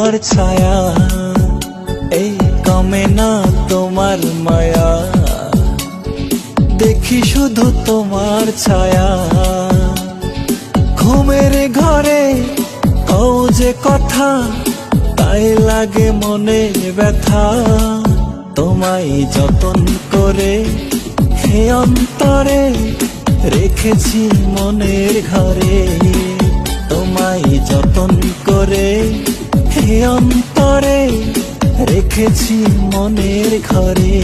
আর ছায়া এই কমে না তোমার মায়া, দেখি শুধু তোমার ছায়া। ঘুমের ঘরে কও যে কথা, তাই লাগে মনে ব্যথা। তোমায় যতন করে হে অন্তরে রেখেছি মনের ঘরে। তোমায় যতন করে হে অন্তরে রেখেছি মনের ঘরে।